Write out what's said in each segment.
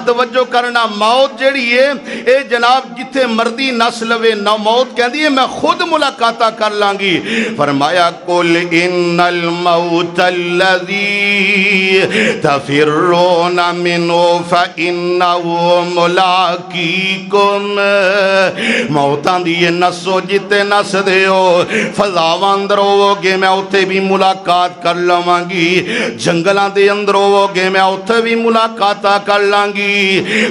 توجہ کرنا، موت جڑی ہے اے جناب جتھے مردی نس لوے نہ، موت کہندی ہے میں خود ملاقاتہ کر لانگی۔ فرمایا قل ان الموت الذی تفرون منہ فانہ ملاقیکم، موتاں دی نسو جتے نس دے ہو، فضاواں اندر ہو گے میں اتھے بھی ملاقات کر لواں گی، جنگلاں دے اندر ہو گے میں اتھے بھی ملاقاتہ کر لواں گی،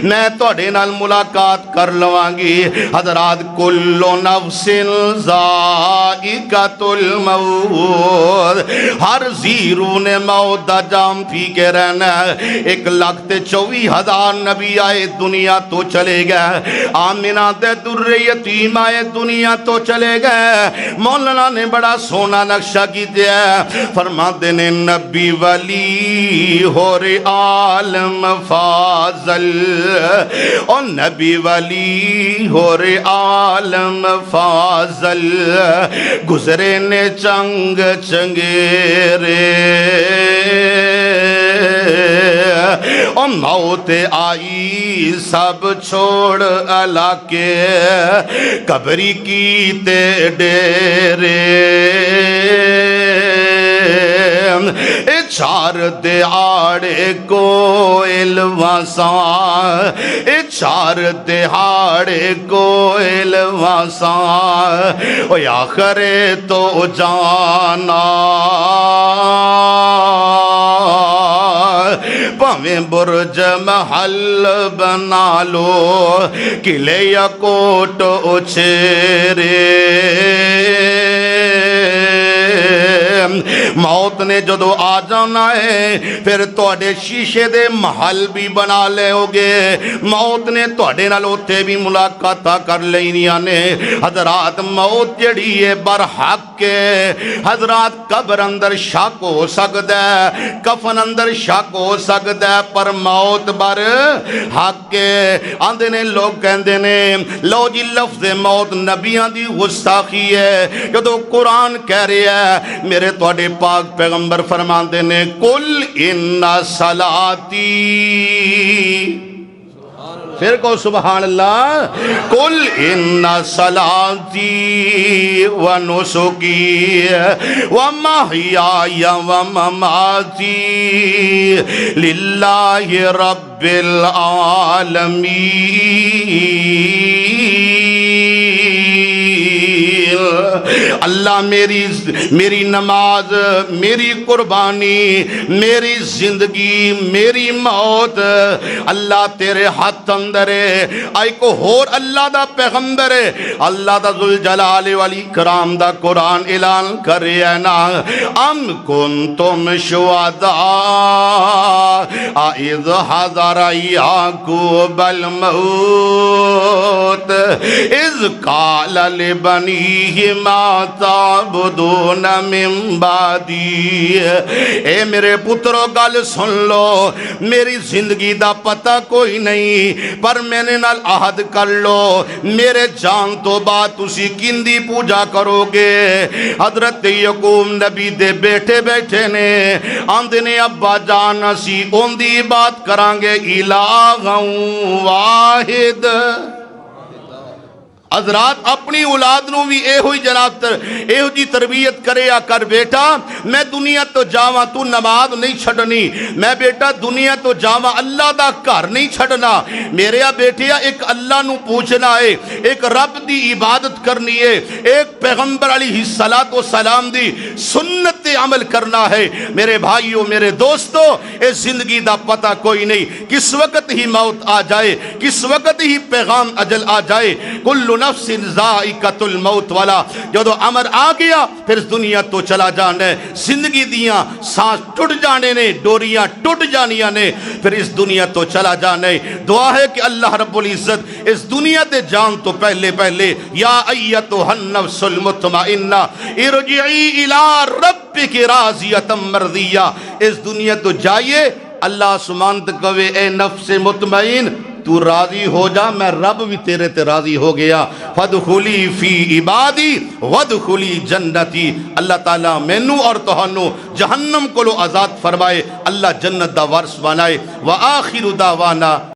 میں تواڈے نال ملاقات کر لواں گی۔ حضرات کل نفس ذائقۃ الموت، ہر زیرو نے موت دا جام پی کے رہنا ہے۔ 1,24,000 نبی آئے دنیا تو چلے گئے، آمنہ دے در یتیم آئے دنیا تو چلے گئے۔ مولانا نے بڑا سونا نقشہ کی دیا، فرماتے نے نبی ولی ہور عالم فاضل، اور نبی ولی ہور عالم فاضل، گزرے نے چنگ چنگیرے، اور موت آئی سب چھوڑ علاقے، قبری کی تے ڈیرے، چار دہاڑے کوئل واساں، چار دہاڑے کوئل واساں، او آخرے تو جانا، پاویں برج محل بنا لو، قلعے یا کوٹ اچھیرے، موت نے جدو آ جانا ہے پھر تواڈے شیشے دے محل بھی بنا لے ہوگے، موت نے تواڈے نال اوتھے بھی ملاقاتاں کر لینیاں نے۔ حضرات موت جڑی ہے برحق ہے، حضرات قبر اندر شک ہو سکدا ہے، کفن اندر شک ہو سکدا ہے، پر موت بر حق ہے۔ آندے نے لوگ کہندے نے لو جی لفظ موت نبیاں دی گستاخی ہے، جدو قرآن کہہ رہا ہے، میرے تواڈے پاک پیغمبر فرماندے نے قل ان صلاتی، پھر کہو سبحان اللہ، قل ان صلاتی و نسکی و محیای و مماتی للہ رب العالمین، اللہ میری نماز، میری قربانی، میری زندگی، میری موت اللہ تیرے ہاتھ اندر ہے۔ آئی کو ہور اللہ دا پیغمبر ہے، اللہ دا ذوالجلال والاکرام دا قرآن اعلان کر رہا ہے نا، ام کنتم شہداء اذ حضر یعقوب الموت اذ قال لبنیہ ما تعبدون من بعدی، اے میرے پترو گل سن لو، میری زندگی دا پتہ کوئی نہیں، پر میں نے نال عہد کر لو میرے جان تو بعد تسی کندی پوجا کرو گے۔ حضرت یعقوب نبی دے بیٹھے بیٹھے نے آندے نے ابا جان اسی اون دی بات کرانگے الہ واحد۔ حضرات اپنی اولاد نو بھی اے ہوئی جناب اے ہو جی تربیت کرے یا کر بیٹا میں دنیا تو جاواں تو نماز نہیں چھڑنی، میں بیٹا دنیا تو جاواں اللہ دا گھر نہیں چھڑنا، میرے بیٹیا ایک اللہ نو پوچھنا ہے، ایک رب دی عبادت کرنی ہے، ایک پیغمبر علیہ السلام دی سنت عمل کرنا ہے۔ میرے بھائیوں میرے دوستو، اس زندگی دا پتہ کوئی نہیں، کس وقت ہی موت آ جائے، کس وقت ہی پیغام اجل آ جائے۔ کل نفس ذائقۃ الموت والا جدو امر آ گیا پھر اس دنیا تو چلا جانا ہے، زندگی دیاں سانس ٹوٹ جانے نے، ڈوریاں ٹوٹ جانیاں نے، پھر اس دنیا تو چلا جانا ہے۔ دعا ہے کہ اللہ رب العزت اس دنیا تے جان تو پہلے یا ایتھا النفس المطمئنہ ارجعی الی ربک راضیۃ مرضیہ، اس دنیا تو جائیے اللہ سبحانہ کہے اے نفس مطمئن تو راضی ہو جا، میں رب بھی تیرے تے راضی ہو گیا، فادخلی فی عبادی وادخلی جنتی۔ اللہ تعالیٰ مینوں اور تہانوں جہنم کو آزاد فرمائے، اللہ جنت دا وارث بنائے۔ وآخر دعوانا